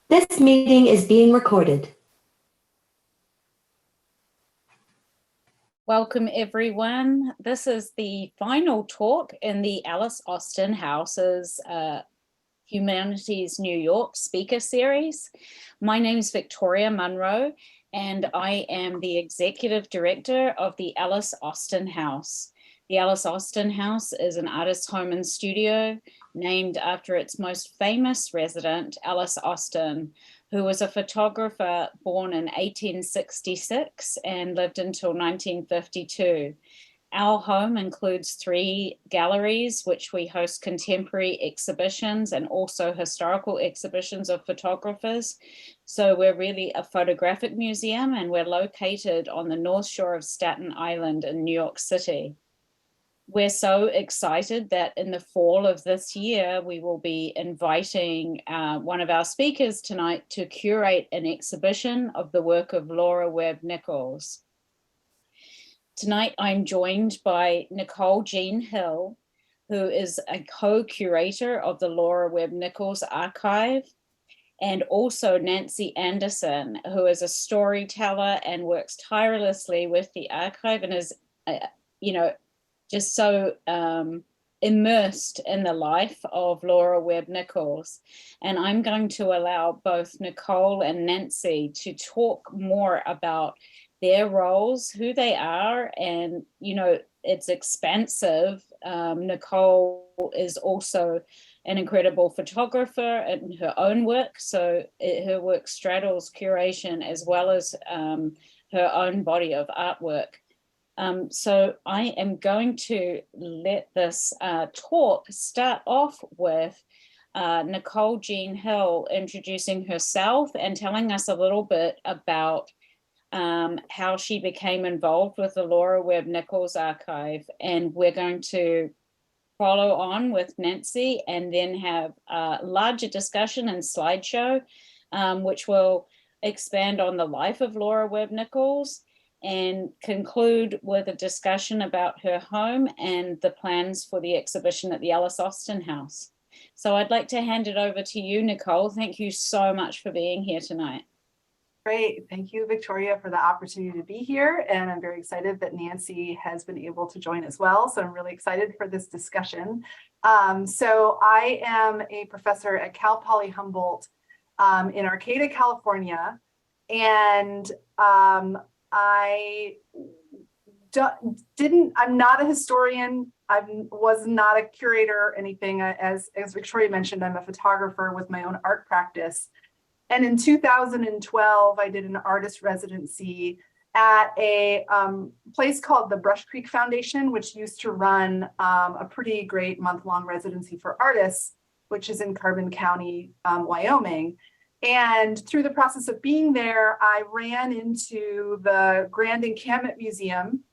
This meeting is being recorded. Welcome, everyone. This is the final talk in the Alice Austen House's Humanities New York Speaker Series. My name is Victoria Munro, and I am the Executive Director of the Alice Austen House. The Alice Austen House is an artist's home and studio named after its most famous resident, Alice Austen, who was a photographer born in 1866 and lived until 1952. Our home includes 3 galleries, which we host contemporary exhibitions and also historical exhibitions of photographers. So we're really a photographic museum, and we're located on the North Shore of Staten Island in New York City. We're so excited that in the fall of this year, we will be inviting one of our speakers tonight to curate an exhibition of the work of Lora Webb Nichols. Tonight, I'm joined by Nicole Jean Hill, who is a co-curator of the Lora Webb Nichols archive, and also Nancy Anderson, who is a storyteller and works tirelessly with the archive and is, just so immersed in the life of Lora Webb Nichols. And I'm going to allow both Nicole and Nancy to talk more about their roles, who they are, and, it's expansive. Nicole is also an incredible photographer in her own work. So her work straddles curation as well as her own body of artwork. So I am going to let this talk start off with Nicole Jean Hill introducing herself and telling us a little bit about how she became involved with the Lora Webb Nichols archive. And we're going to follow on with Nancy and then have a larger discussion and slideshow, which will expand on the life of Lora Webb Nichols, and conclude with a discussion about her home and the plans for the exhibition at the Alice Austen House. So I'd like to hand it over to you, Nicole. Thank you so much for being here tonight. Great. Thank you, Victoria, for the opportunity to be here. And I'm very excited that Nancy has been able to join as well. So I'm really excited for this discussion. So I am a professor at Cal Poly Humboldt in Arcata, California. And I'm not a historian. I was not a curator or anything. As Victoria mentioned, I'm a photographer with my own art practice. And in 2012, I did an artist residency at a place called the Brush Creek Foundation, which used to run a pretty great month-long residency for artists, which is in Carbon County, Wyoming. And through the process of being there, I ran into the Grand Encampment Museum,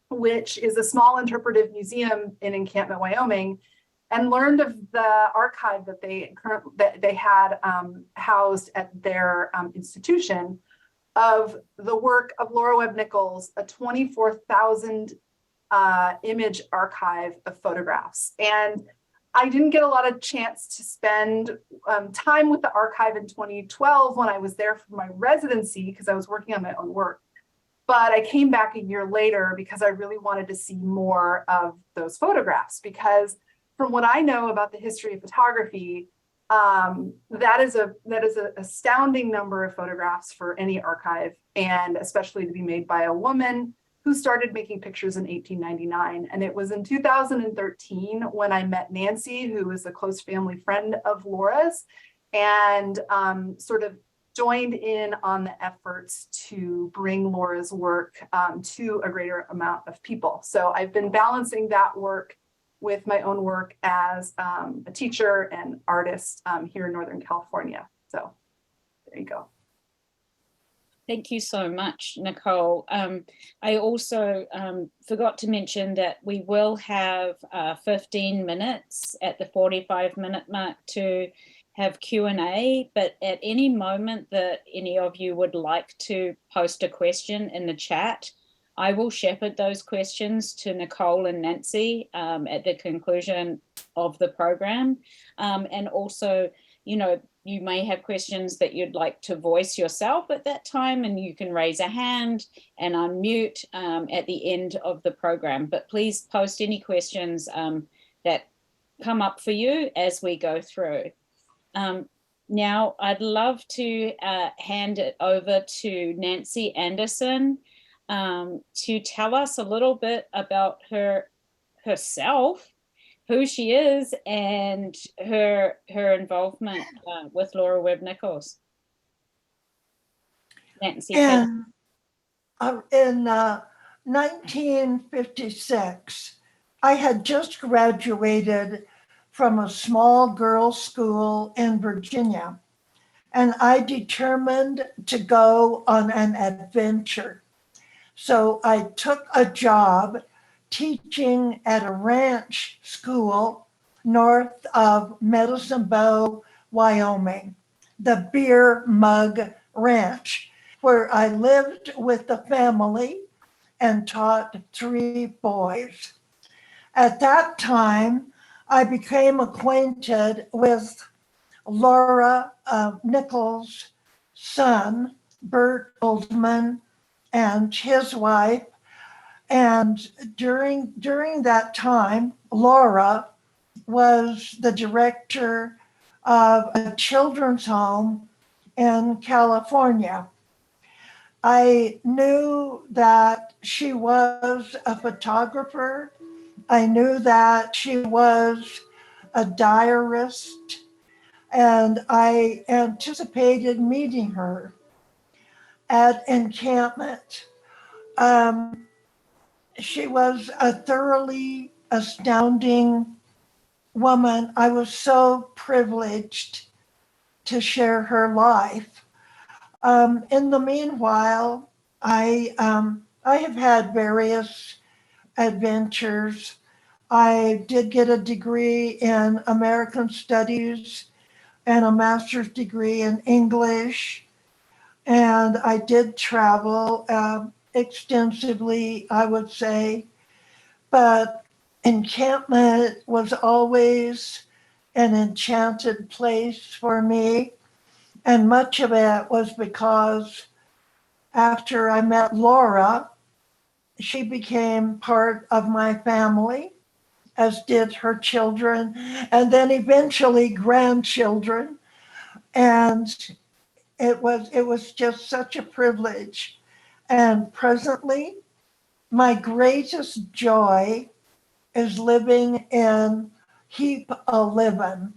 which is a small interpretive museum in Encampment, Wyoming, and learned of the archive that they had housed at their institution of the work of Lora Webb Nichols, a 24,000 image archive of photographs. And I didn't get a lot of chance to spend time with the archive in 2012 when I was there for my residency because I was working on my own work. But I came back a year later because I really wanted to see more of those photographs, because from what I know about the history of photography, that is an astounding number of photographs for any archive, and especially to be made by a woman who started making pictures in 1899. And it was in 2013 when I met Nancy, who is a close family friend of Lora's, and sort of joined in on the efforts to bring Lora's work to a greater amount of people. So I've been balancing that work with my own work as a teacher and artist here in Northern California. So there you go. Thank you so much, Nicole. I also forgot to mention that we will have 15 minutes at the 45-minute mark to have Q&A, but at any moment that any of you would like to post a question in the chat, I will shepherd those questions to Nicole and Nancy at the conclusion of the program. And also, you know, you may have questions that you'd like to voice yourself at that time, and you can raise a hand and unmute at the end of the program. But please post any questions that come up for you as we go through. Now, I'd love to hand it over to Nancy Anderson to tell us a little bit about herself, who she is, and her involvement with Lora Webb Nichols. Nancy. In 1956, I had just graduated from a small girls' school in Virginia, and I determined to go on an adventure. So I took a job teaching at a ranch school north of Medicine Bow, Wyoming, the Beer Mug Ranch, where I lived with the family and taught 3 boys. At that time, I became acquainted with Lora Nichols' son, Bert Oldman, and his wife. And during that time, Lora was the director of a children's home in California. I knew that she was a photographer. I knew that she was a diarist, and I anticipated meeting her at encampment. She was a thoroughly astounding woman. I was so privileged to share her life. In the meanwhile, I have had various adventures. I did get a degree in American Studies and a master's degree in English. And I did travel extensively, I would say. But encampment was always an enchanted place for me. And much of it was because after I met Lora, she became part of my family, as did her children, and then eventually grandchildren. And it was just such a privilege. And presently, my greatest joy is living in Heap A-Livin',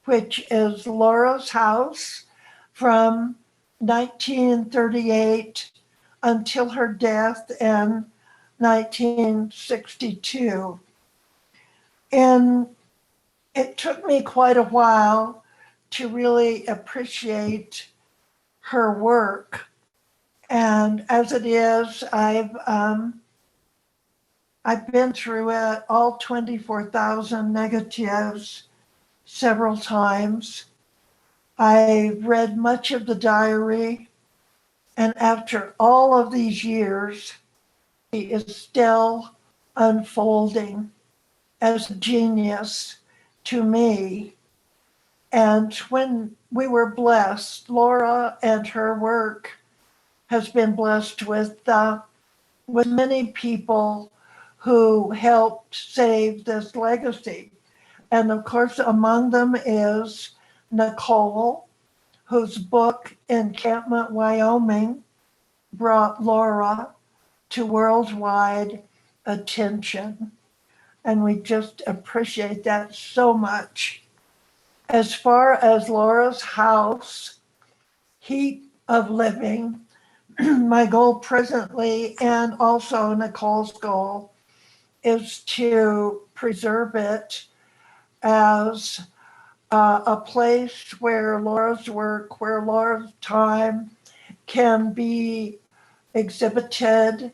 which is Lora's house from 1938 until her death in 1962. And it took me quite a while to really appreciate her work. And as it is, I've been through it, all 24,000 negatives, several times. I read much of the diary, and after all of these years, she is still unfolding as a genius to me. And when we were blessed, Lora and her work has been blessed with many people who helped save this legacy. And of course, among them is Nicole, whose book, Encampment, Wyoming, brought Lora to worldwide attention. And we just appreciate that so much. As far as Lora's house, Heap A-Livin', my goal presently, and also Nicole's goal, is to preserve it as a place where Lora's work, where Lora's time can be exhibited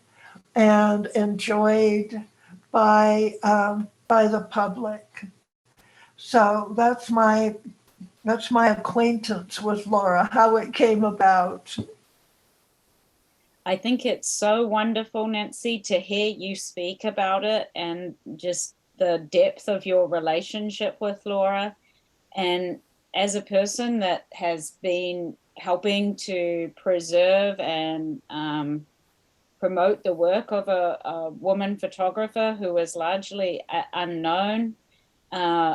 and enjoyed by the public. So that's my acquaintance with Lora, how it came about. I think it's so wonderful, Nancy, to hear you speak about it and just the depth of your relationship with Lora. And as a person that has been helping to preserve and promote the work of a woman photographer who is largely unknown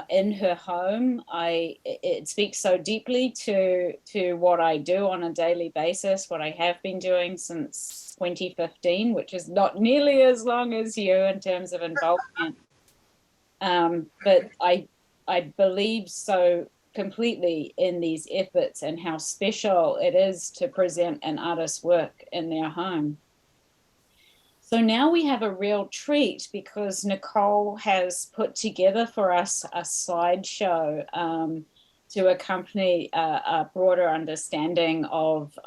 in her home, it speaks so deeply to what I do on a daily basis, what I have been doing since 2015, which is not nearly as long as you in terms of involvement. But I believe so completely in these efforts and how special it is to present an artist's work in their home. So now we have a real treat because Nicole has put together for us a slideshow to accompany a broader understanding of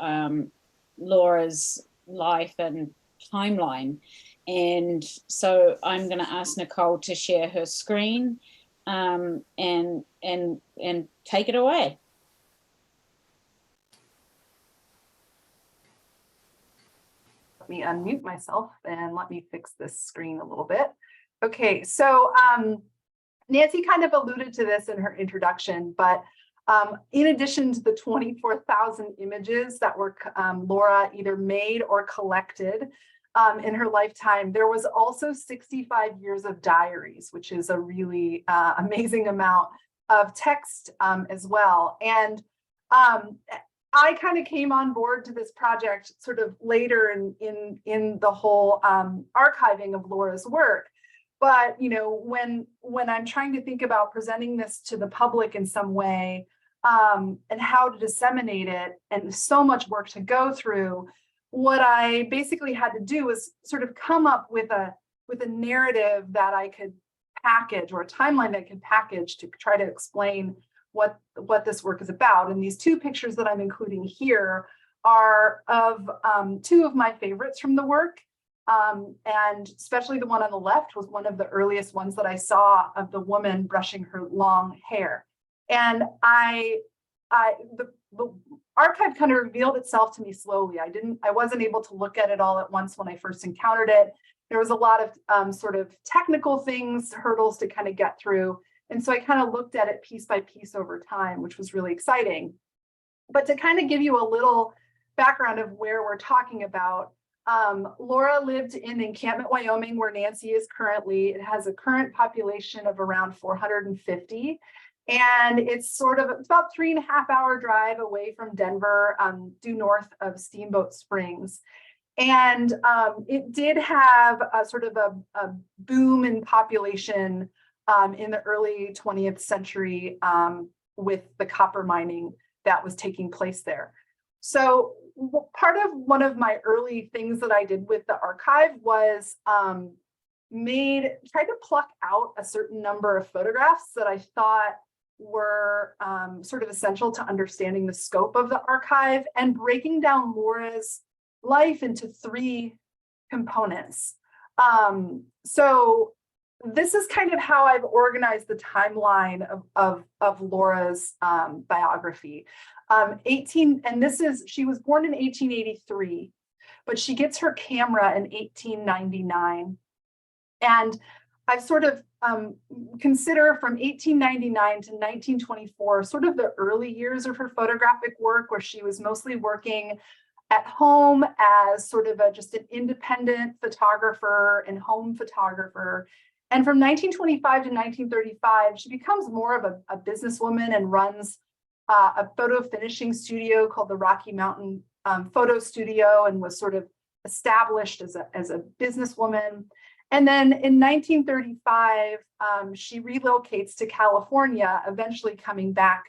Lora's life and timeline. And so I'm going to ask Nicole to share her screen and take it away. Let me unmute myself and let me fix this screen a little bit. Okay, so Nancy kind of alluded to this in her introduction, but in addition to the 24,000 images that were Lora either made or collected in her lifetime, there was also 65 years of diaries, which is a really amazing amount of text as well. And I kind of came on board to this project sort of later in the whole archiving of Lora's work. But you know, when I'm trying to think about presenting this to the public in some way and how to disseminate it, and so much work to go through, what I basically had to do was sort of come up with a narrative that I could package, or a timeline that I could package to try to explain what this work is about. And these two pictures that I'm including here are of two of my favorites from the work. And especially the one on the left was one of the earliest ones that I saw of the woman brushing her long hair. And the archive kind of revealed itself to me slowly. I wasn't able to look at it all at once when I first encountered it. There was a lot of sort of technical things, hurdles to kind of get through. And so I kind of looked at it piece by piece over time, which was really exciting. But to kind of give you a little background of where we're talking about, Lora lived in Encampment, Wyoming, where Nancy is currently. It has a current population of around 450. And it's about 3.5-hour drive away from Denver, due north of Steamboat Springs. And it did have a sort of a boom in population in the early 20th century with the copper mining that was taking place there. So one of my early things that I did with the archive was tried to pluck out a certain number of photographs that I thought were sort of essential to understanding the scope of the archive and breaking down Lora's life into three components. So this is kind of how I've organized the timeline of Lora's biography. She was born in 1883, but she gets her camera in 1899. And I've sort of consider from 1899 to 1924, sort of the early years of her photographic work, where she was mostly working at home as sort of just an independent photographer and home photographer. And from 1925 to 1935, she becomes more of a businesswoman and runs a photo finishing studio called the Rocky Mountain Photo Studio, and was sort of established as a businesswoman. And then in 1935, she relocates to California, eventually coming back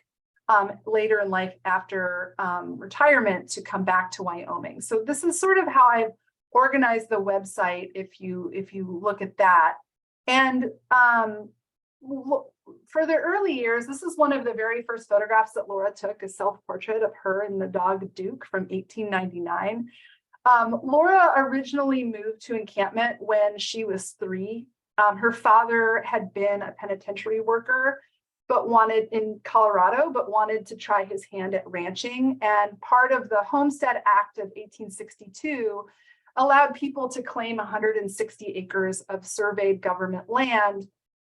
later in life after retirement to come back to Wyoming. So this is sort of how I've organized the website, if you look at that. And for the early years, this is one of the very first photographs that Lora took, a self-portrait of her and the dog Duke from 1899. Lora originally moved to Encampment when she was 3. Her father had been a penitentiary worker, but wanted in Colorado, but wanted to try his hand at ranching. And part of the Homestead Act of 1862 allowed people to claim 160 acres of surveyed government land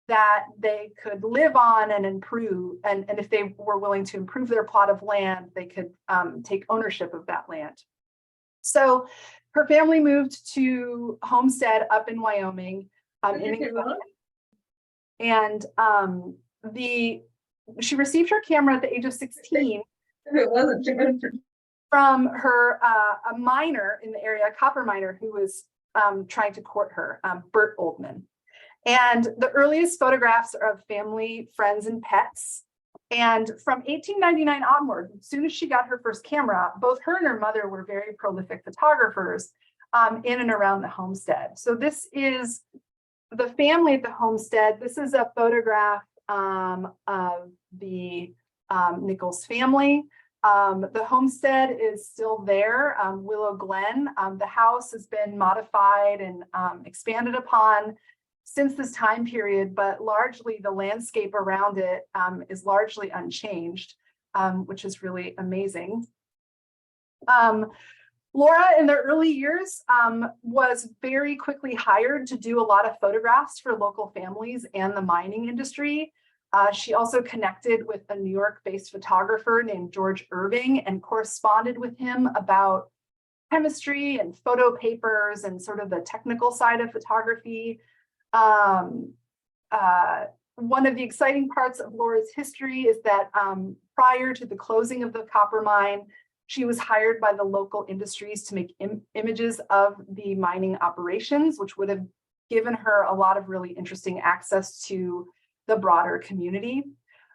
that they could live on and improve. And if they were willing to improve their plot of land, they could take ownership of that land. So her family moved to Homestead up in Wyoming. And she received her camera at the age of 16. It wasn't from her a miner in the area, a copper miner, who was trying to court her, Bert Oldman. And the earliest photographs are of family, friends, and pets. And from 1899 onward, as soon as she got her first camera, both her and her mother were very prolific photographers in and around the homestead. So this is the family at the homestead. This is a photograph of the Nichols family. The homestead is still there, Willow Glen. The house has been modified and expanded upon since this time period, but largely the landscape around it is largely unchanged, which is really amazing. Lora, in their early years, was very quickly hired to do a lot of photographs for local families and the mining industry. She also connected with a New York-based photographer named George Irving and corresponded with him about chemistry and photo papers and sort of the technical side of photography. One of the exciting parts of Lora's history is that prior to the closing of the copper mine, she was hired by the local industries to make images of the mining operations, which would have given her a lot of really interesting access to the broader community.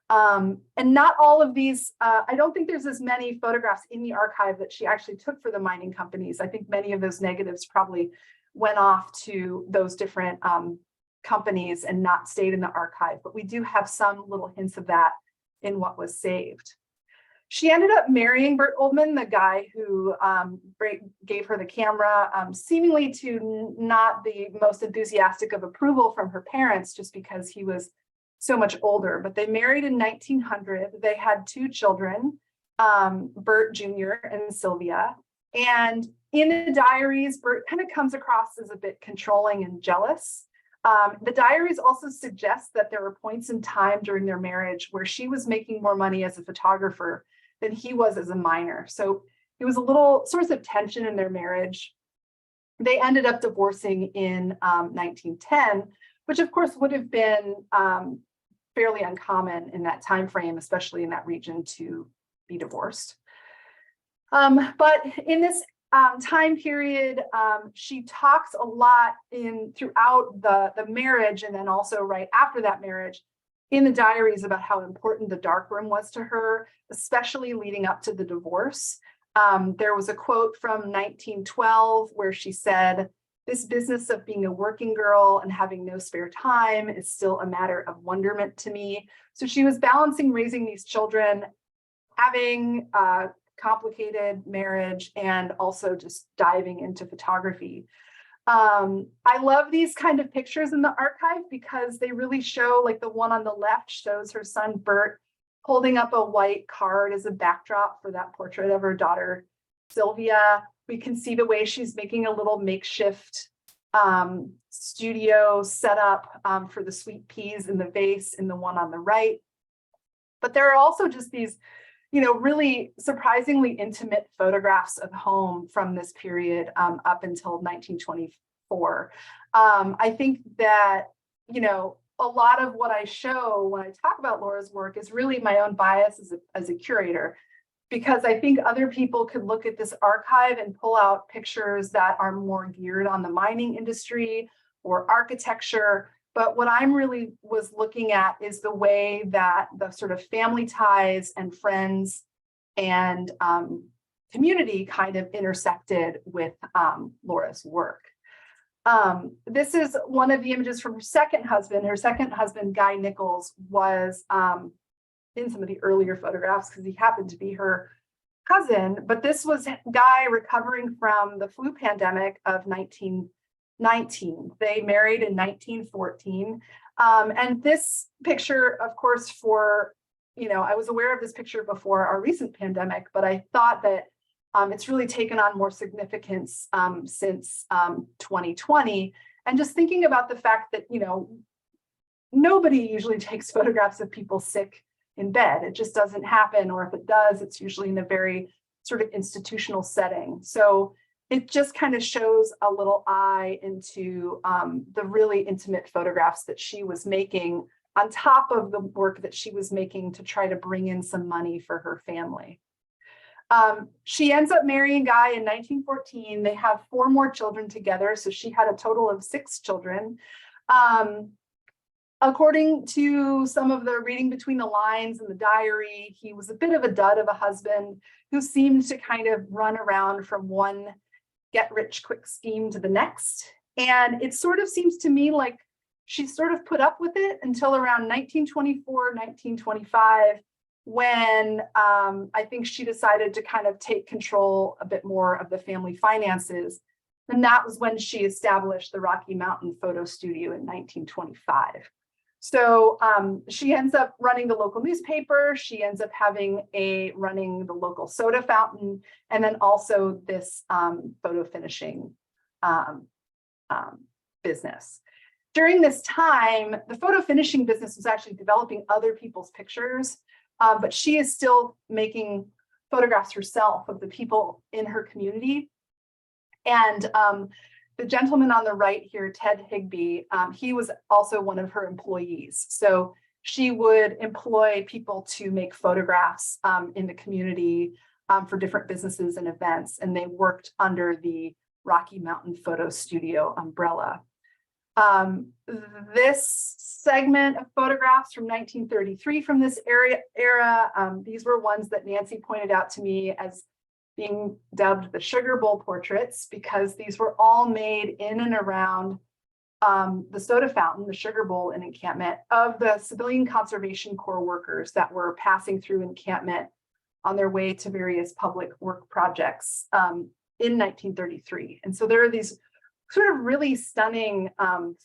And not all of these, I don't think there's as many photographs in the archive that she actually took for the mining companies. I think many of those negatives probably went off to those different companies and not stayed in the archive, but we do have some little hints of that in what was saved. She ended up marrying Bert Oldman, the guy who gave her the camera, seemingly to not the most enthusiastic of approval from her parents, just because he was so much older. But they married in 1900. They had 2 children, Bert Jr. and Sylvia. And in the diaries, Bert kind of comes across as a bit controlling and jealous. The diaries also suggest that there were points in time during their marriage where she was making more money as a photographer than he was as a miner. So it was a little source of tension in their marriage. They ended up divorcing in 1910, which of course would have been fairly uncommon in that time frame, especially in that region, to be divorced. But in this time period, she talks a lot throughout the marriage, and then also right after that marriage in the diaries, about how important the darkroom was to her, especially leading up to the divorce. There was a quote from 1912 where she said, "This business of being a working girl and having no spare time is still a matter of wonderment to me." So she was balancing raising these children, having a complicated marriage, and also just diving into photography. I love these kind of pictures in the archive because they really show, like the one on the left shows her son Bert holding up a white card as a backdrop for that portrait of her daughter Sylvia. We can see the way she's making a little makeshift studio setup for the sweet peas in the vase in the one on the right. But there are also just these, really surprisingly intimate photographs of home from this period up until 1924. I think that, a lot of what I show when I talk about Lora's work is really my own bias as a curator, because I think other people could look at this archive and pull out pictures that are more geared on the mining industry or architecture. But what I'm really was looking at is the way that the sort of family ties and friends and community kind of intersected with Lora's work. This is one of the images from her second husband. Her second husband, Guy Nichols, was in some of the earlier photographs because he happened to be her cousin. But this was Guy recovering from the flu pandemic of 1919. They married in 1914. And this picture, of course, I was aware of this picture before our recent pandemic, but I thought that it's really taken on more significance since 2020. And just thinking about the fact that, nobody usually takes photographs of people sick in bed. It just doesn't happen. Or if it does, it's usually in a very sort of institutional setting. So it just kind of shows a little eye into the really intimate photographs that she was making on top of the work that she was making to try to bring in some money for her family. She ends up marrying Guy in 1914. They have 4 more children together. So she had a total of 6 children. According to some of the reading between the lines in the diary, he was a bit of a dud of a husband who seemed to kind of run around from one get-rich-quick scheme to the next. And it sort of seems to me like she sort of put up with it until around 1924, 1925, when I think she decided to kind of take control a bit more of the family finances. And that was when she established the Rocky Mountain Photo Studio in 1925. So she ends up running the local newspaper. She ends up running the local soda fountain, and then also this photo finishing business. During this time, the photo finishing business was actually developing other people's pictures, but she is still making photographs herself of the people in her community. And the gentleman on the right here, Ted Higbee, he was also one of her employees. So she would employ people to make photographs in the community for different businesses and events, and they worked under the Rocky Mountain Photo Studio umbrella. This segment of photographs from 1933 from this era, these were ones that Nancy pointed out to me as being dubbed the Sugar Bowl portraits, because these were all made in and around the soda fountain, the Sugar Bowl in encampment, of the Civilian Conservation Corps workers that were passing through encampment on their way to various public work projects in 1933. And so there are these sort of really stunning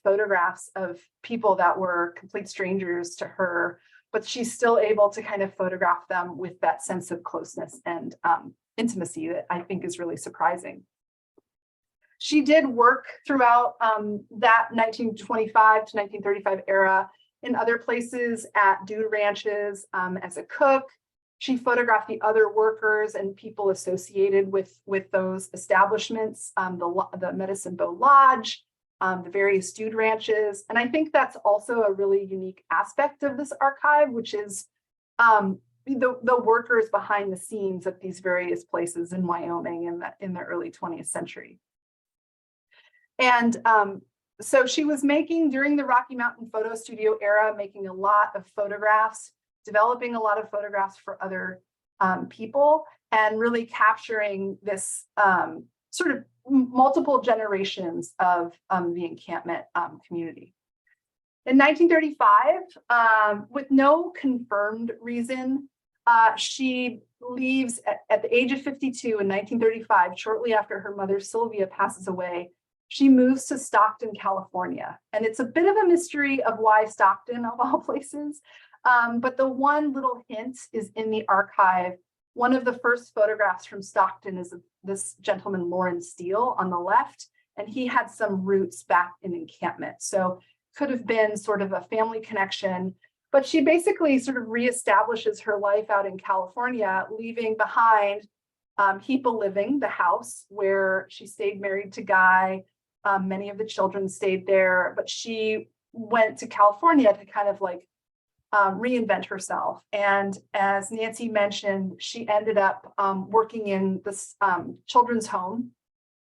photographs of people that were complete strangers to her, but she's still able to kind of photograph them with that sense of closeness and intimacy that I think is really surprising. She did work throughout that 1925 to 1935 era in other places at dude ranches as a cook. She photographed the other workers and people associated with those establishments, the Medicine Bow Lodge, the various dude ranches. And I think that's also a really unique aspect of this archive, which is the workers behind the scenes at these various places in Wyoming in the early 20th century. And so she was making, during the Rocky Mountain Photo Studio era, making a lot of photographs, developing a lot of photographs for other people, and really capturing this sort of multiple generations of the encampment community. In 1935, with no confirmed reason, she leaves at the age of 52 in 1935, shortly after her mother Sylvia passes away. She moves to Stockton, California. And it's a bit of a mystery of why Stockton, of all places. But the one little hint is in the archive. One of the first photographs from Stockton is of this gentleman, Lawrence Steele, on the left, and he had some roots back in encampment. So could have been sort of a family connection, but she basically sort of reestablishes her life out in California, leaving behind Heap-a Living, the house where she stayed married to Guy. Many of the children stayed there, but she went to California to kind of like reinvent herself. And as Nancy mentioned, she ended up working in this children's home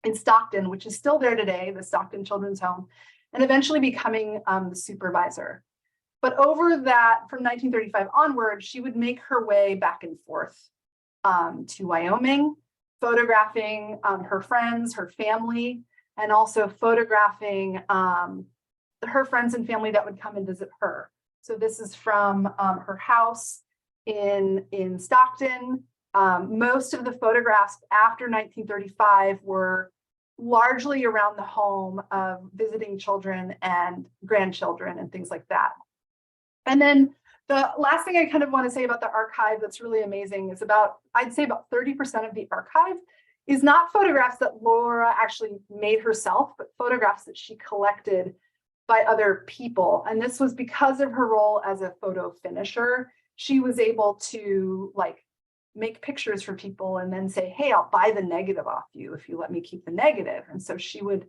in Stockton, which is still there today, the Stockton Children's Home, and eventually becoming the supervisor. But over that, from 1935 onward, she would make her way back and forth to Wyoming, photographing her friends, her family, and also photographing her friends and family that would come and visit her. So this is from her house in Stockton. Most of the photographs after 1935 were largely around the home of visiting children and grandchildren and things like that. And then the last thing I kind of want to say about the archive that's really amazing is about, I'd say about 30% of the archive is not photographs that Lora actually made herself, but photographs that she collected by other people. And this was because of her role as a photo finisher. She was able to like make pictures for people and then say, hey, I'll buy the negative off you if you let me keep the negative. And so she would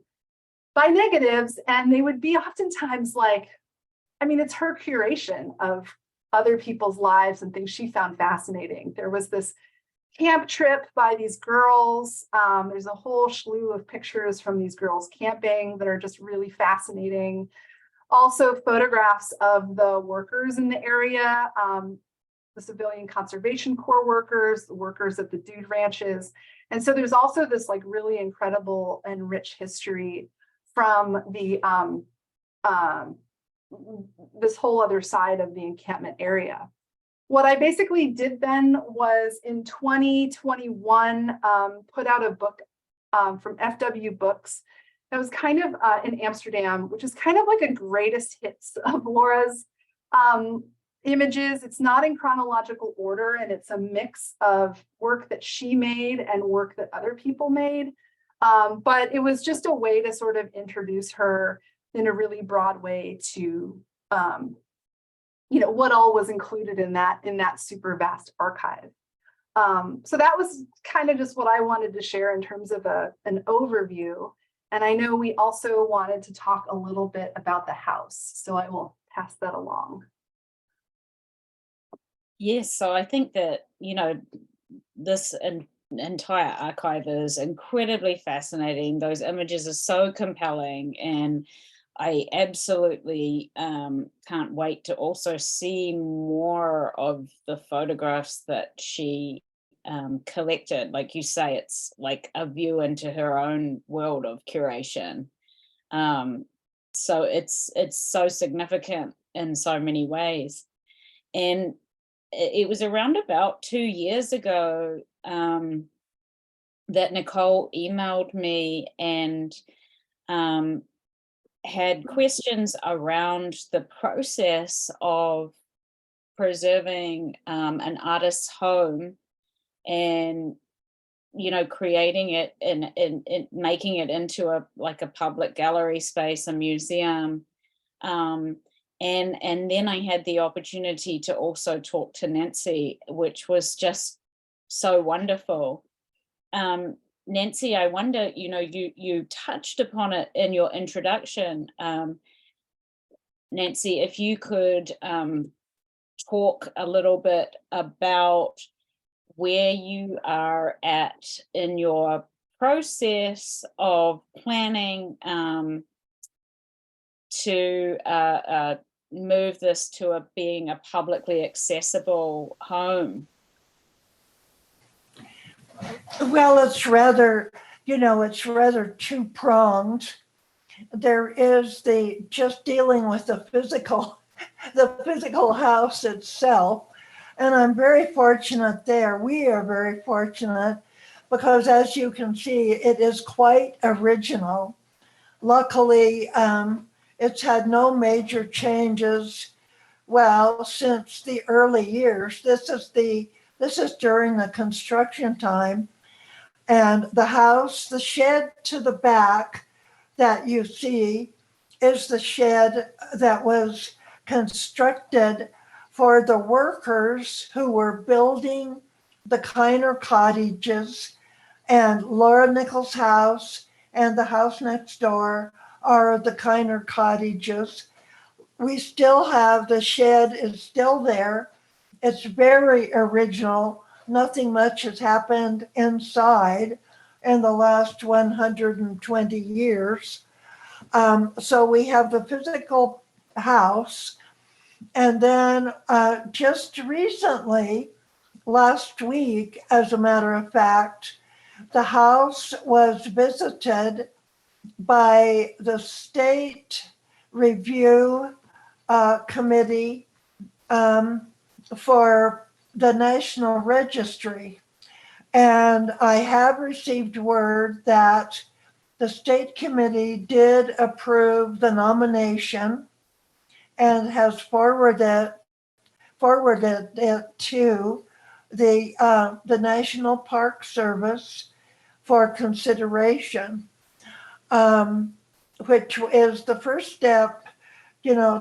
buy negatives, and they would be oftentimes like, I mean, it's her curation of other people's lives and things she found fascinating. There was this camp trip by these girls. There's a whole slew of pictures from these girls camping that are just really fascinating. Also photographs of the workers in the area, the Civilian Conservation Corps workers, the workers at the dude ranches. And so there's also this like really incredible and rich history from the this whole other side of the encampment area. What I basically did then was in 2021, put out a book from FW Books that was kind of in Amsterdam, which is kind of like a greatest hits of Lora's images. It's not in chronological order, and it's a mix of work that she made and work that other people made. But it was just a way to sort of introduce her in a really broad way to you know, what all was included in that super vast archive. So that was kind of just what I wanted to share in terms of an overview. And I know we also wanted to talk a little bit about the house, so I will pass that along. Yes, so I think that, you know, this entire archive is incredibly fascinating. Those images are so compelling, and I absolutely can't wait to also see more of the photographs that she collected. Like you say, it's like a view into her own world of curation. So it's so significant in so many ways. And it was around about 2 years ago that Nicole emailed me and had questions around the process of preserving an artist's home and, you know, creating it and making it into a public gallery space, a museum. And then I had the opportunity to also talk to Nancy, which was just so wonderful. Nancy, I wonder, you know, you touched upon it in your introduction. Nancy, if you could talk a little bit about where you are at in your process of planning to move this to being a publicly accessible home. Well, it's rather, you know, it's rather two-pronged. There is just dealing with the physical house itself. And I'm very fortunate there. We are very fortunate because, as you can see, it is quite original. Luckily, it's had no major changes, well, since the early years. This is during the construction time. And the house, the shed to the back that you see is the shed that was constructed for the workers who were building the Kiner cottages, and Lora Nichols' house and the house next door are the Kiner cottages. We still have, the shed is still there. It's very original. Nothing much has happened inside in the last 120 years. So we have the physical house. And then just recently, last week, as a matter of fact, the house was visited by the State Review Committee for the National Registry. And I have received word that the state committee did approve the nomination and has forwarded it to the National Park Service for consideration, which is the first step,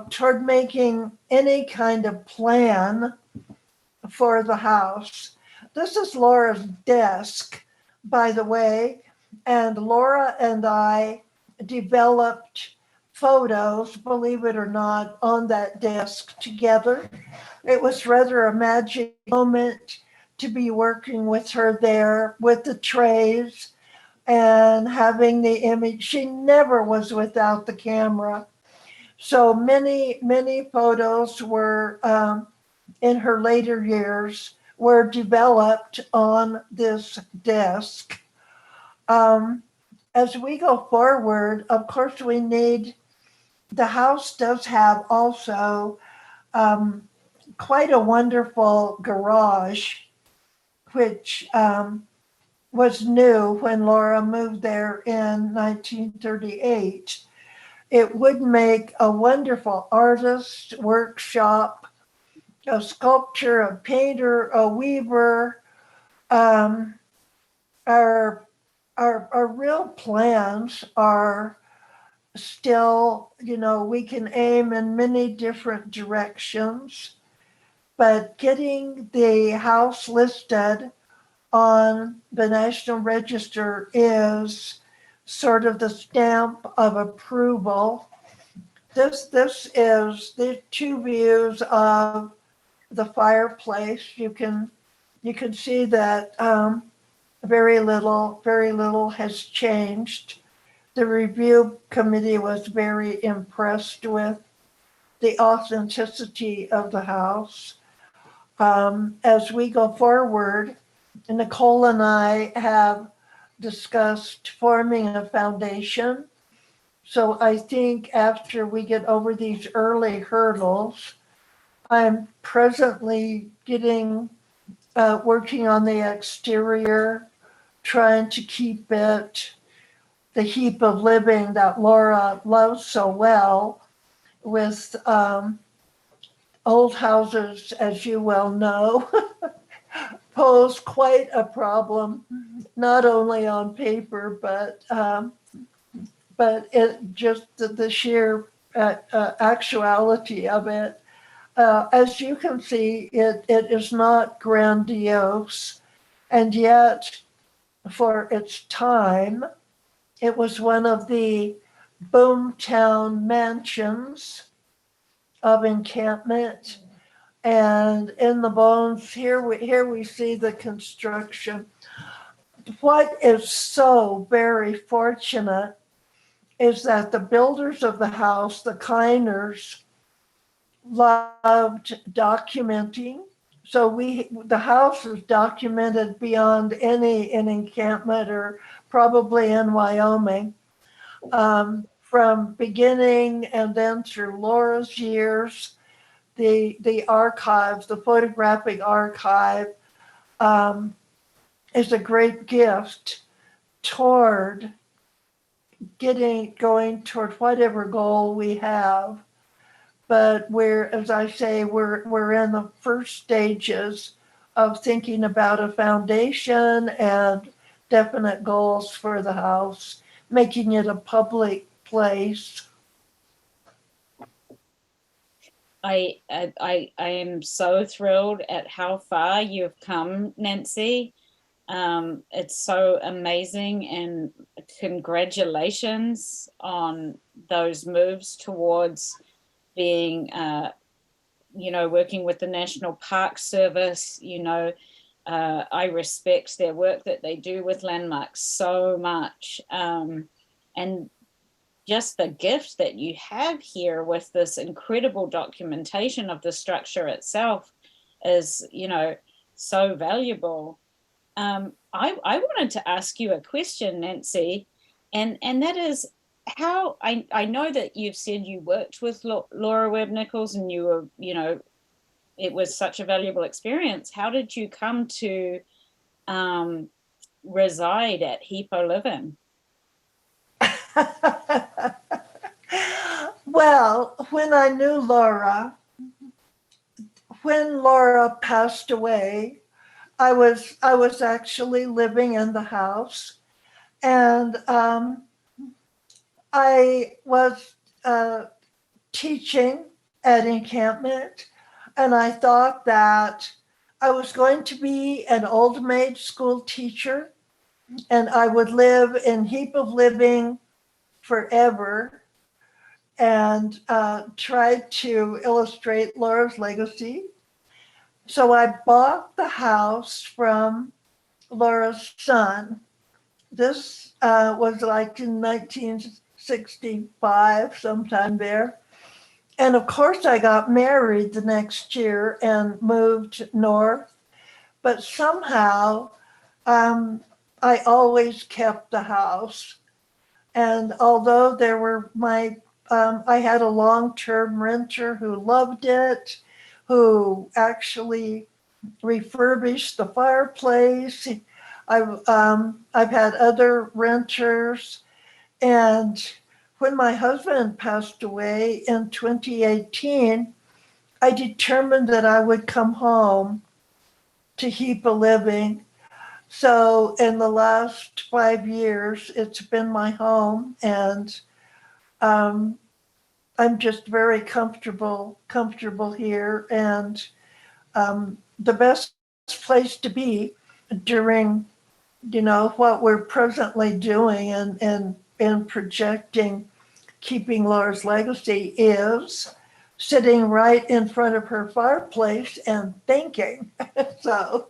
toward making any kind of plan for the house. This is Laura's desk, by the way, and Laura and I developed photos, believe it or not, on that desk together. It was rather a magic moment to be working with her there with the trays and having the image. She never was without the camera. So many photos were in her later years were developed on this desk. As we go forward, of course, the house does have also quite a wonderful garage, which was new when Laura moved there in 1938. It would make a wonderful artist workshop, a sculptor, a painter, a weaver. Our real plans are still, we can aim in many different directions, but getting the house listed on the National Register is sort of the stamp of approval. This is the two views of the fireplace. You can see that very little has changed. The review committee was very impressed with the authenticity of the house. As we go forward, Nicole and I have discussed forming a foundation. So I think after we get over these early hurdles, I'm presently working on the exterior, trying to keep it the heap of living that Laura loves so well. With old houses, as you well know, pose quite a problem, not only on paper, but it just the sheer actuality of it. As you can see, it is not grandiose, and yet for its time, it was one of the boomtown mansions of Encampment. And in the bones, here we see the construction. What is so very fortunate is that the builders of the house, the Kiners, loved documenting. So the house is documented beyond any in Encampment or probably in Wyoming. From beginning and then through Laura's years, the archives, the photographic archive, is a great gift toward going toward whatever goal we have. But as I say, we're in the first stages of thinking about a foundation and definite goals for the house, making it a public place. I am so thrilled at how far you've come, Nancy. It's so amazing, and congratulations on those moves towards being, working with the National Park Service. I respect their work that they do with landmarks so much. And just the gift that you have here with this incredible documentation of the structure itself is, so valuable. I wanted to ask you a question, Nancy, and that is how I know that you've said you worked with Lora Webb Nichols and you were, it was such a valuable experience. How did you come to reside at Hippo Living? Well, when I knew Laura, when Laura passed away, I was actually living in the house, and I was teaching at encampment, and I thought that I was going to be an old maid school teacher, and I would live in heap of living forever, and tried to illustrate Laura's legacy. So I bought the house from Laura's son. This was like in 1965, sometime there. And of course, I got married the next year and moved north. But somehow, I always kept the house. And although there were I had a long-term renter who loved it, who actually refurbished the fireplace. I've had other renters, and when my husband passed away in 2018, I determined that I would come home to heap a living. So in the last 5 years, it's been my home, and um, I'm just very comfortable here, and the best place to be during, what we're presently doing and projecting keeping Laura's legacy is sitting right in front of her fireplace and thinking. So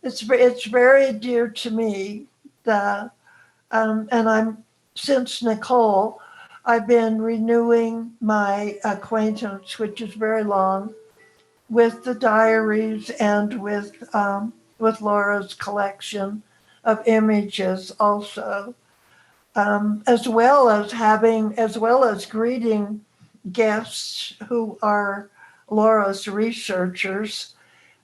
it's very dear to me. And since Nicole, I've been renewing my acquaintance, which is very long, with the diaries and with Laura's collection of images also, as well as greeting guests who are Laura's researchers.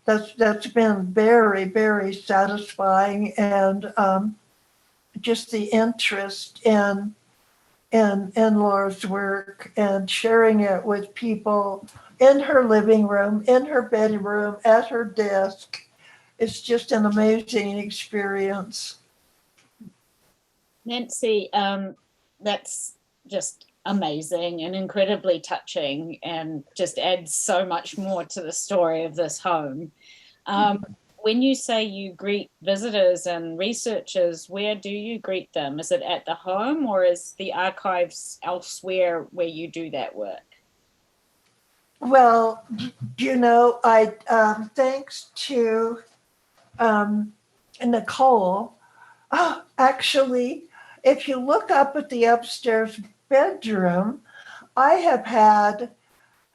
That's been very, very satisfying, and just the interest in Laura's work and sharing it with people in her living room, in her bedroom, at her desk. It's just an amazing experience. Nancy, that's just amazing and incredibly touching, and just adds so much more to the story of this home. When you say you greet visitors and researchers, where do you greet them? Is it at the home, or is the archives elsewhere where you do that work? Well, thanks to Nicole, actually, if you look up at the upstairs bedroom, I had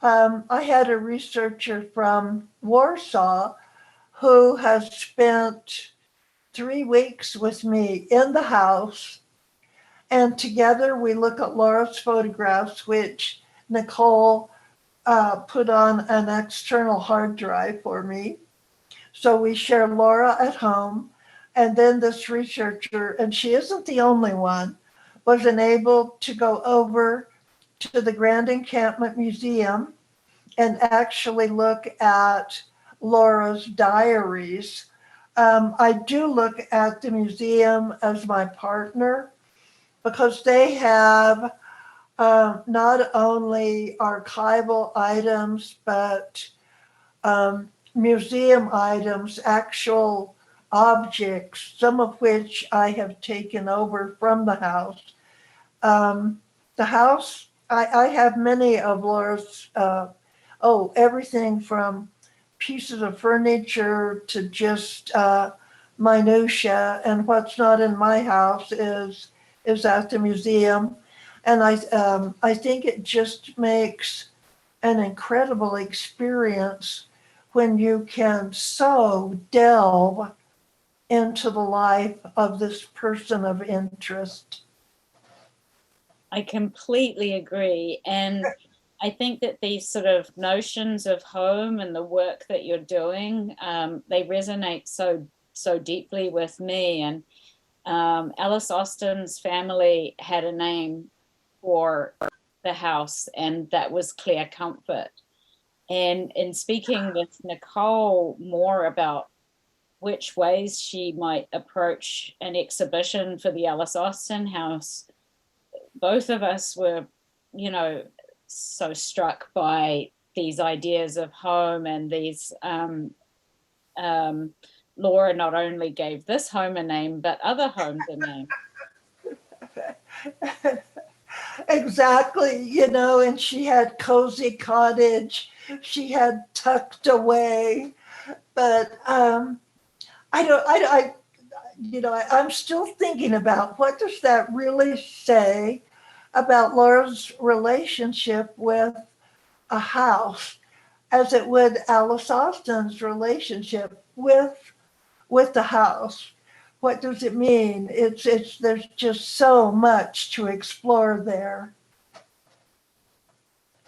a researcher from Warsaw who has spent 3 weeks with me in the house. And together we look at Laura's photographs, which Nicole put on an external hard drive for me. So we share Laura at home. And then this researcher, and she isn't the only one, was enabled to go over to the Grand Encampment Museum and actually look at Laura's diaries. I do look at the museum as my partner because they have not only archival items, but museum items, actual objects, some of which I have taken over from the house. The house, I have many of Laura's, everything from pieces of furniture to just minutia, and what's not in my house is at the museum. And I think it just makes an incredible experience when you can so delve into the life of this person of interest. I completely agree. And I think that these sort of notions of home and the work that you're doing, they resonate so deeply with me. And Alice Austen's family had a name for the house, and that was Clear Comfort. And in speaking with Nicole more about which ways she might approach an exhibition for the Alice Austen House, both of us were, so struck by these ideas of home and these. Laura not only gave this home a name, but other homes a name. Exactly, and she had cozy cottage, she had tucked away, but I'm still thinking about what does that really say about Laura's relationship with a house, as it would Alice Austen's relationship with the house. What does it mean? It's there's just so much to explore there.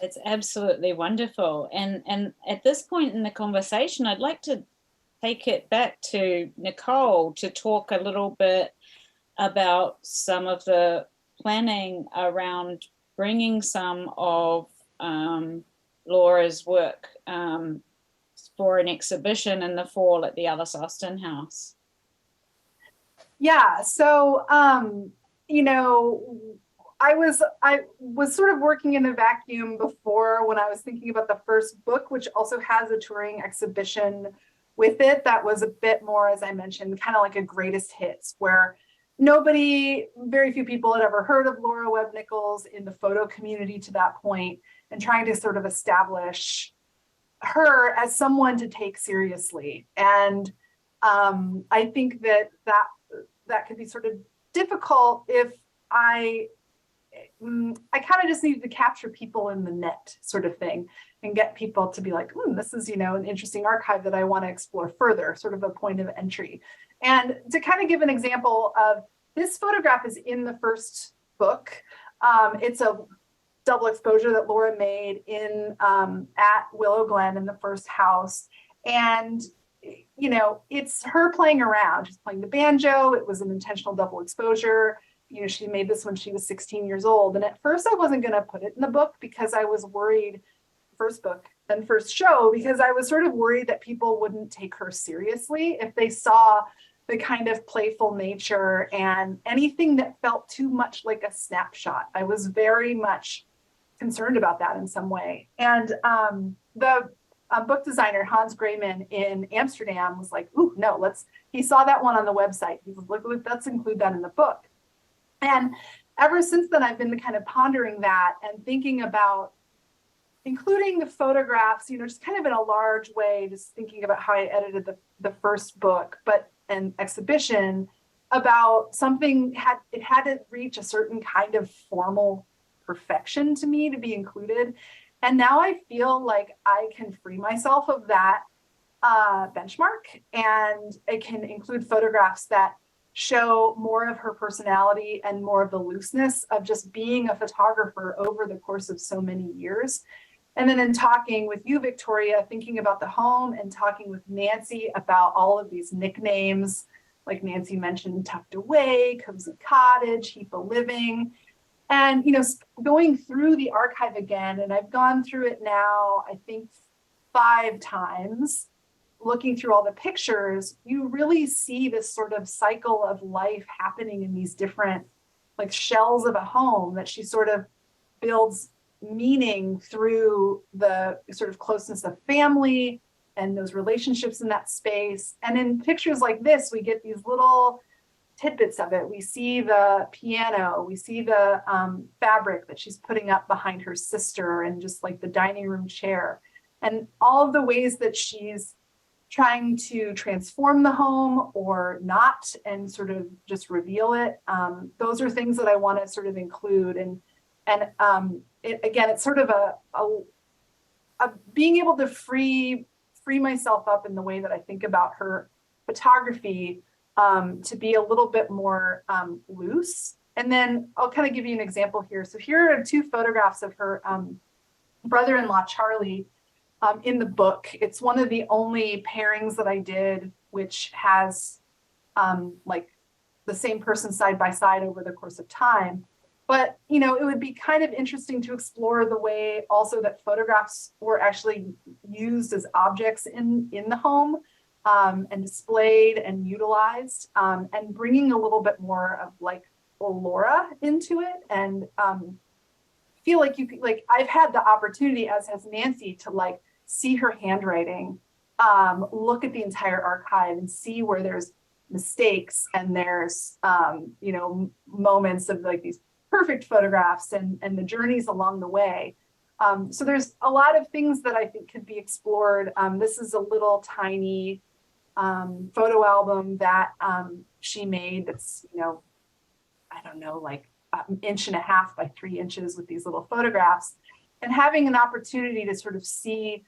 It's absolutely wonderful. And at this point in the conversation, I'd like to take it back to Nicole to talk a little bit about some of the planning around bringing some of Laura's work for an exhibition in the fall at the Alice Austen House. Yeah, so I was sort of working in a vacuum before when I was thinking about the first book, which also has a touring exhibition with it that was a bit more, as I mentioned, kind of like a greatest hits, where very few people had ever heard of Lora Webb Nichols in the photo community to that point, and trying to sort of establish her as someone to take seriously. And I think that could be sort of difficult if I kind of just needed to capture people in the net sort of thing and get people to be like, this is, an interesting archive that I want to explore further, sort of a point of entry. And to kind of give an example of this photograph is in the first book. It's a double exposure that Laura made at Willow Glen in the first house. And it's her playing around. She's playing the banjo. It was an intentional double exposure. She made this when she was 16 years old. And at first I wasn't going to put it in the book because I was worried, first book, then first show, because I was sort of worried that people wouldn't take her seriously if they saw the kind of playful nature and anything that felt too much like a snapshot. I was very much concerned about that in some way. And the book designer, Hans Grayman in Amsterdam, was like, no, he saw that one on the website. He was like, let's include that in the book. And ever since then, I've been kind of pondering that and thinking about including the photographs, just kind of in a large way, just thinking about how I edited the first book, but an exhibition about something it had to reach a certain kind of formal perfection to me to be included. And now I feel like I can free myself of that benchmark, and it can include photographs that show more of her personality and more of the looseness of just being a photographer over the course of so many years. And then in talking with you, Victoria, thinking about the home, and talking with Nancy about all of these nicknames, like Nancy mentioned, tucked away, cozy cottage, heap of living. And, going through the archive again, and I've gone through it now, I think 5 times, looking through all the pictures, you really see this sort of cycle of life happening in these different like shells of a home that she sort of builds meaning through the sort of closeness of family and those relationships in that space. And in pictures like this, we get these little tidbits of it. We see the piano, we see the fabric that she's putting up behind her sister, and just like the dining room chair, and all of the ways that she's trying to transform the home or not, and sort of just reveal it. Those are things that I want to sort of include. And it's sort of a being able to free myself up in the way that I think about her photography, to be a little bit more loose. And then I'll kind of give you an example here. So here are 2 photographs of her brother-in-law, Charlie, in the book. It's one of the only pairings that I did, which has like the same person side by side over the course of time. But, you know, it would be kind of interesting to explore the way also that photographs were actually used as objects in the home, and displayed and utilized, and bringing a little bit more of like Lora into it. And feel like you could, like, I've had the opportunity, as has Nancy, to like see her handwriting, look at the entire archive and see where there's mistakes and there's, you know, moments of like these perfect photographs and the journeys along the way. So there's a lot of things that I think could be explored. This is a little tiny photo album that she made that's, you know, I don't know, like an inch and a half by 3 inches with these little photographs, and having an opportunity to sort of see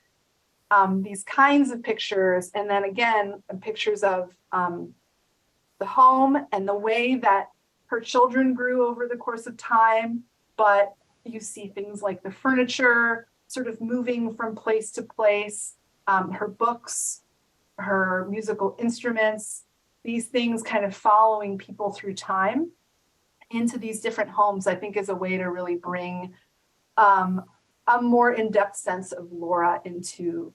these kinds of pictures. And then again, pictures of the home and the way that her children grew over the course of time. But you see things like the furniture sort of moving from place to place, her books, her musical instruments, these things kind of following people through time into these different homes, I think is a way to really bring a more in-depth sense of Lora into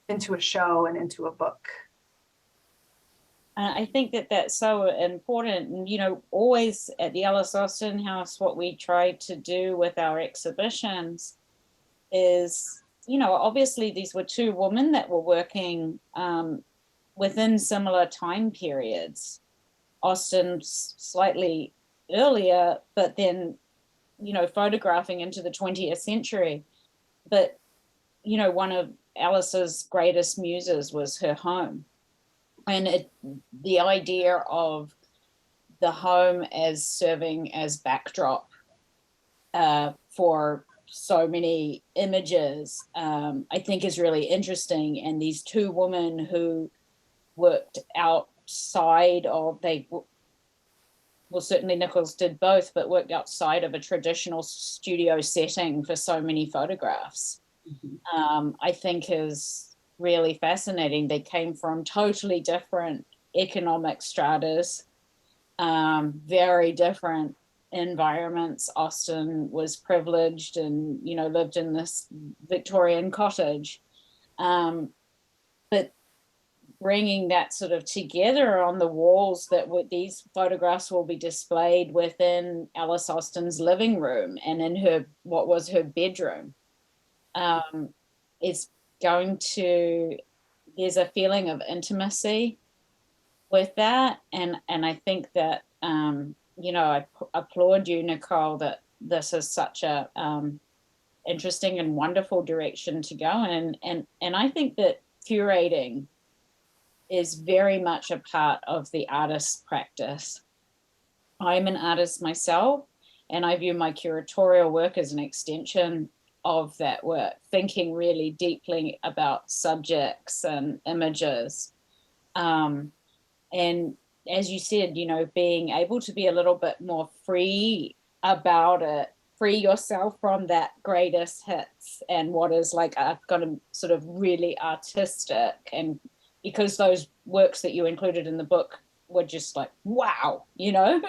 a show and into a book. I think that that's so important. And, you know, always at the Alice Austen House, what we try to do with our exhibitions is, you know, obviously these were two women that were working within similar time periods. Austen slightly earlier, but then, you know, photographing into the 20th century. But, you know, one of Alice's greatest muses was her home. And the idea of the home as serving as backdrop for so many images, I think is really interesting. And these two women who worked outside of, well, certainly Nichols did both, but worked outside of a traditional studio setting for so many photographs, I think is really fascinating. They came from totally different economic stratas, very different environments. Austen was privileged and, you know, lived in this Victorian cottage. But bringing that sort of together on the walls, that these photographs will be displayed within Alice Austen's living room and in her, what was her bedroom, is going to, there's a feeling of intimacy with that. And I think that, you know, I applaud you, Nicole, that this is such a interesting and wonderful direction to go in. And I think that curating is very much a part of the artist's practice. I'm an artist myself, and I view my curatorial work as an extension of that work, thinking really deeply about subjects and images. And as you said, you know, being able to be a little bit more free about it, free yourself from that greatest hits and what is like got a sort of really artistic, and because those works that you included in the book were just like, wow, you know,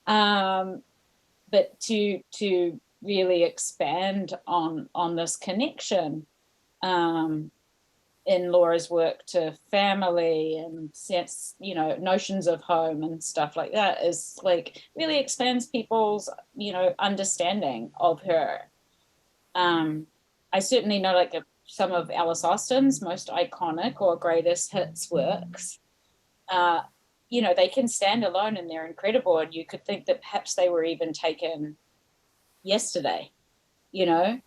but to really expand on this connection in Lora's work to family and sense, you know, notions of home and stuff like that, is like really expands people's, you know, understanding of her. I certainly know like some of Alice Austen's most iconic or greatest hits works, you know, they can stand alone and they're incredible, and you could think that perhaps they were even taken yesterday, you know,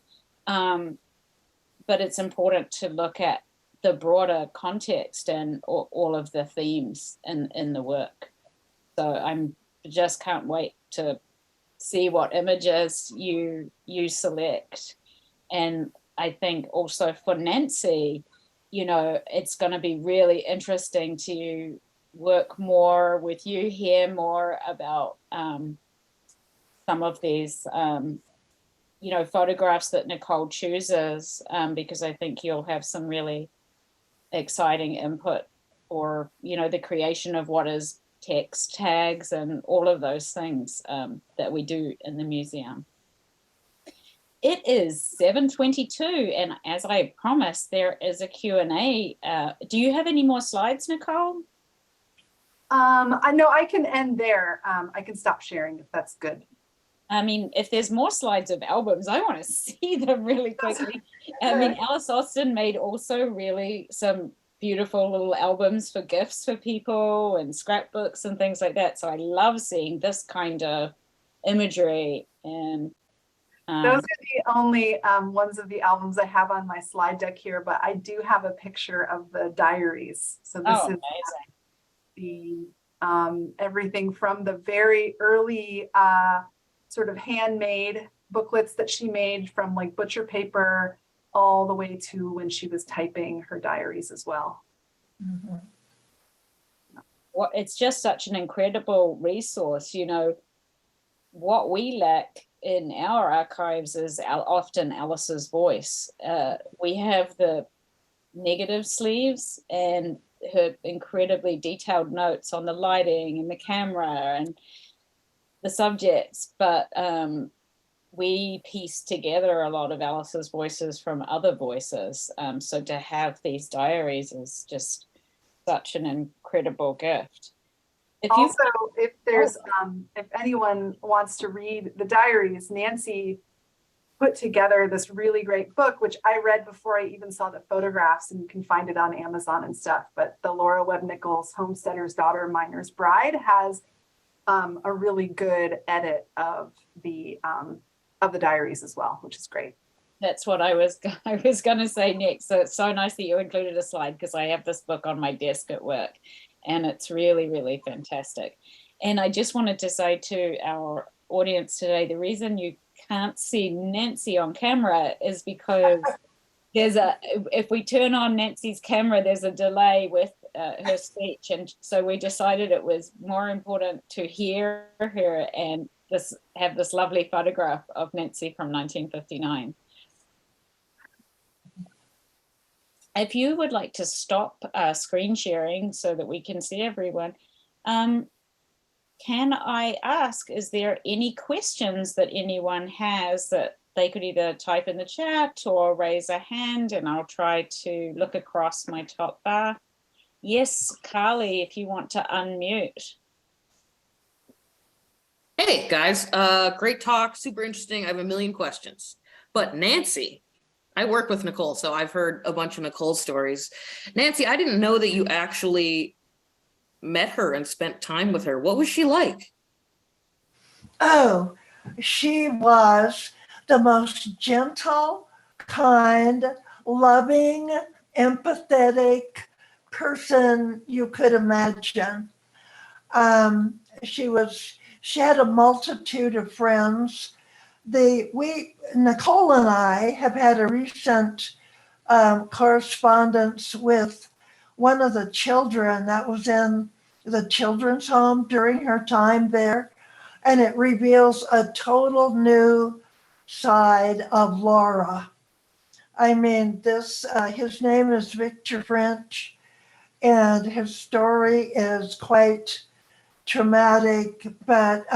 but it's important to look at the broader context and all of the themes in the work. So I'm just can't wait to see what images you select. And I think also for Nancy, you know, it's going to be really interesting to work more with you, hear more about some of these, you know, photographs that Nicole chooses, because I think you'll have some really exciting input for, you know, the creation of what is text tags and all of those things that we do in the museum. It is 7:22, and as I promised, there is a Q&A. Do you have any more slides, Nicole? I know I can end there. I can stop sharing if that's good. I mean, if there's more slides of albums, I want to see them really quickly. I mean, Alice Austen made also really some beautiful little albums for gifts for people and scrapbooks and things like that. So I love seeing this kind of imagery. And those are the only ones of the albums I have on my slide deck here, but I do have a picture of the diaries. So this is amazing. the everything from the very early sort of handmade booklets that she made from like butcher paper all the way to when she was typing her diaries as well. Mhm. Well, it's just such an incredible resource. You know, what we lack in our archives is often Alice's voice. We have the negative sleeves and her incredibly detailed notes on the lighting and the camera and the subjects, but we piece together a lot of Alice's voices from other voices. So to have these diaries is just such an incredible gift. If there's if anyone wants to read the diaries, Nancy put together this really great book, which I read before I even saw the photographs, and you can find it on Amazon and stuff. But the Lora Webb Nichols Homesteader's Daughter, Miner's Bride has a really good edit of the diaries as well, which is great. That's what I was going to say next. So it's so nice that you included a slide, because I have this book on my desk at work, and it's really, really fantastic. And I just wanted to say to our audience today, the reason you can't see Nancy on camera is because if we turn on Nancy's camera, there's a delay with her speech. And so we decided it was more important to hear her and have this lovely photograph of Nancy from 1959. If you would like to stop screen sharing so that we can see everyone, can I ask, is there any questions that anyone has that they could either type in the chat or raise a hand, and I'll try to look across my top bar. Yes, Carly, if you want to unmute. Hey guys, great talk, super interesting. I have a million questions. But Nancy, I work with Nicole, so I've heard a bunch of Nicole's stories. Nancy, I didn't know that you actually met her and spent time with her. What was she like? Oh, she was the most gentle, kind, loving, empathetic person you could imagine. She had a multitude of friends. Nicole and I have had a recent correspondence with one of the children that was in the children's home during her time there. And it reveals a total new side of Laura. I mean, his name is Victor French, and his story is quite traumatic, but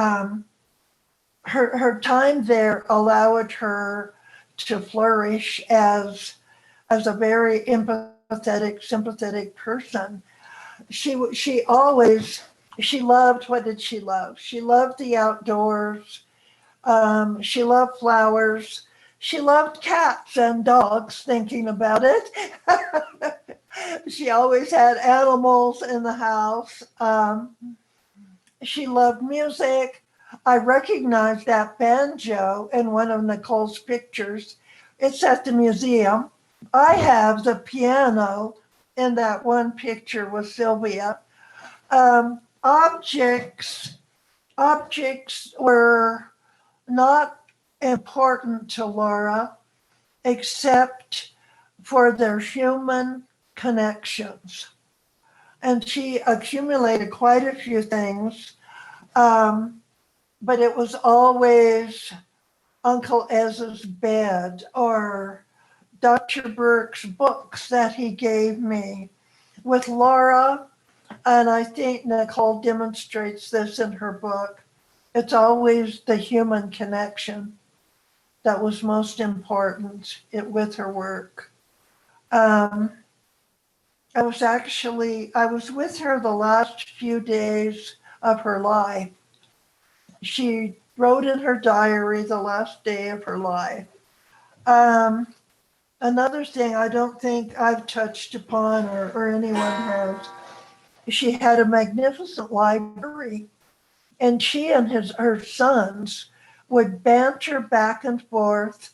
her time there allowed her to flourish as a very empathetic, sympathetic person. She loved, what did she love? She loved the outdoors. She loved flowers. She loved cats and dogs, thinking about it. She always had animals in the house. She loved music. I recognized that banjo in one of Nicole's pictures. It's at the museum. I have the piano in that one picture with Sylvia. Objects were not important to Laura except for their human connections. And she accumulated quite a few things, but it was always Uncle Ez's bed or Dr. Burke's books that he gave me. With Laura, And I think Nicole demonstrates this in her book. It's always the human connection that was most important with her work. I was with her the last few days of her life. She wrote in her diary the last day of her life. Another thing I don't think I've touched upon or anyone has, she had a magnificent library, and she and her sons would banter back and forth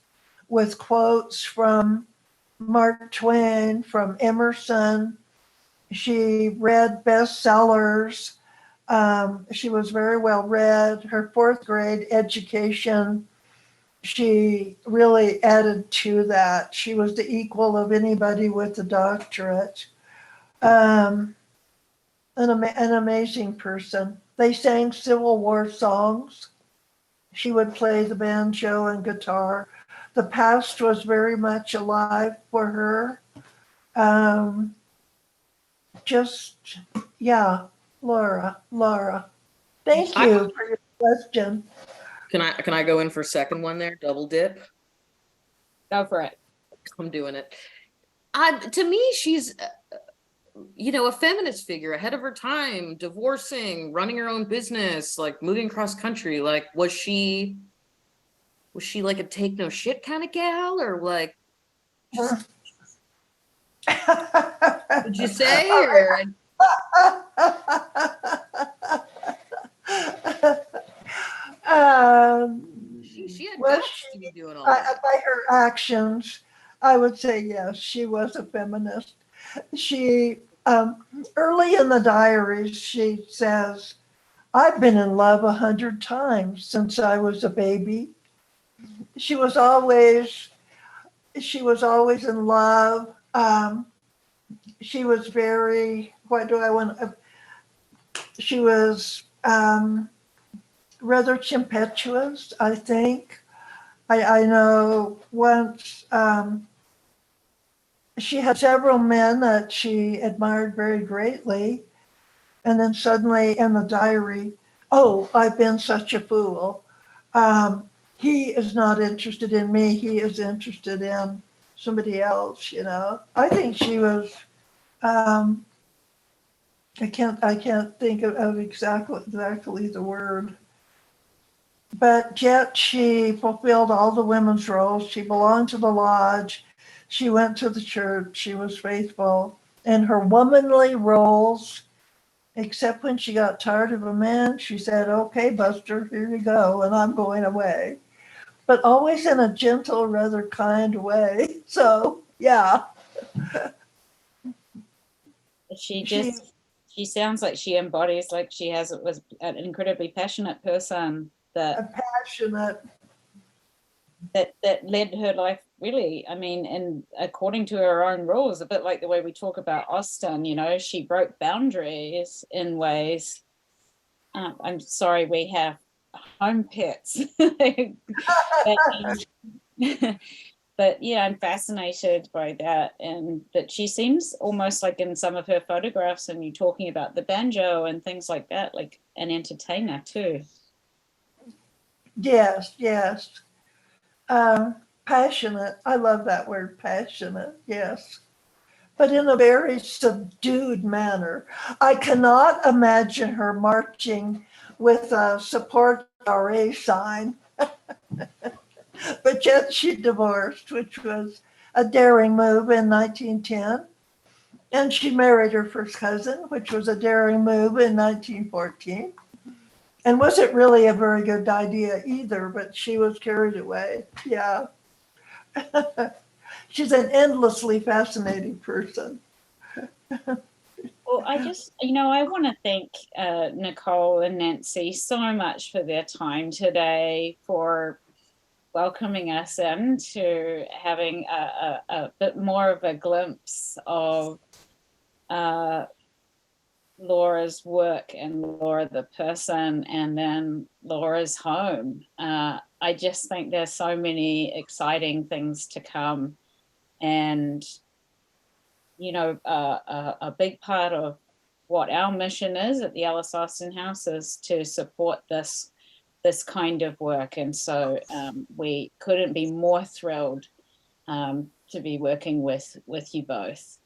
with quotes from Mark Twain, from Emerson. She read bestsellers. She was very well read. Her fourth grade education, she really added to that. She was the equal of anybody with a doctorate. An amazing person. They sang Civil War songs. She would play the banjo and guitar. The past was very much alive for her. Just, yeah, Laura. Thank you for your question. Can I go in for a second one there? Double dip. Go for it. I'm doing it. To me, she's, a feminist figure ahead of her time, divorcing, running her own business, like moving cross country. Like, was she like a take no shit kind of gal, or like? Would you say? Or she had well, guts to be doing all that. by her actions, I would say yes, she was a feminist. She, early in the diaries, she says, I've been in love 100 times since I was a baby. She was always in love. She was very, she was rather tempestuous, I think. I know once she had several men that she admired very greatly. And then suddenly in the diary, oh, I've been such a fool. He is not interested in me. He is interested in somebody else, I think she was, I can't think of exactly the word. But yet she fulfilled all the women's roles. She belonged to the lodge. She went to the church. She was faithful in her womanly roles, except when she got tired of a man, she said, okay, Buster, here you go, and I'm going away. But always in a gentle, rather kind way. So, yeah. She sounds like she embodies, like was an incredibly passionate person that led her life, really. I mean, and according to her own rules, a bit like the way we talk about Austen, she broke boundaries in ways. I'm sorry, we have home pets. But yeah, I'm fascinated by that. And that she seems almost like in some of her photographs, and you talking about the banjo and things like that, like an entertainer too. Yes. Passionate. I love that word, passionate. Yes. But in a very subdued manner. I cannot imagine her marching with a support RA sign. But yet she divorced, which was a daring move in 1910. And she married her first cousin, which was a daring move in 1914. And wasn't really a very good idea either, but she was carried away. Yeah. She's an endlessly fascinating person. Well, I just, I want to thank Nicole and Nancy so much for their time today, for welcoming us into having a bit more of a glimpse of Laura's work and Laura the person, and then Laura's home. I just think there's so many exciting things to come. And, a big part of what our mission is at the Alice Austen House, is to support this kind of work. And so we couldn't be more thrilled to be working with you both.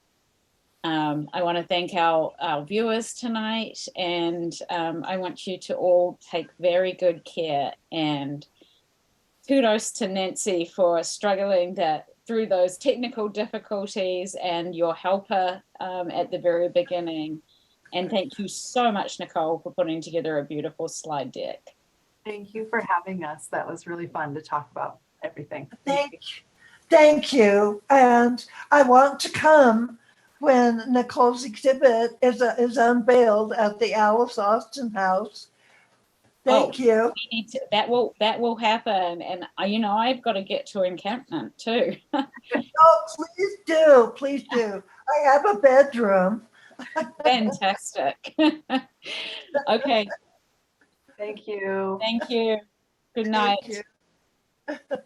I want to thank our viewers tonight, and I want you to all take very good care, and kudos to Nancy for struggling through those technical difficulties and your helper at the very beginning. And thank you so much, Nicole, for putting together a beautiful slide deck. Thank you for having us. That was really fun to talk about everything. Thank you. And I want to come when Nicole's exhibit is unveiled at the Alice Austen House. Thank you. We need to, that will happen. And I've got to get to encampment too. Oh, please do. Please do. I have a bedroom. Fantastic. Okay. Thank you. Thank you. Good night. Thank you.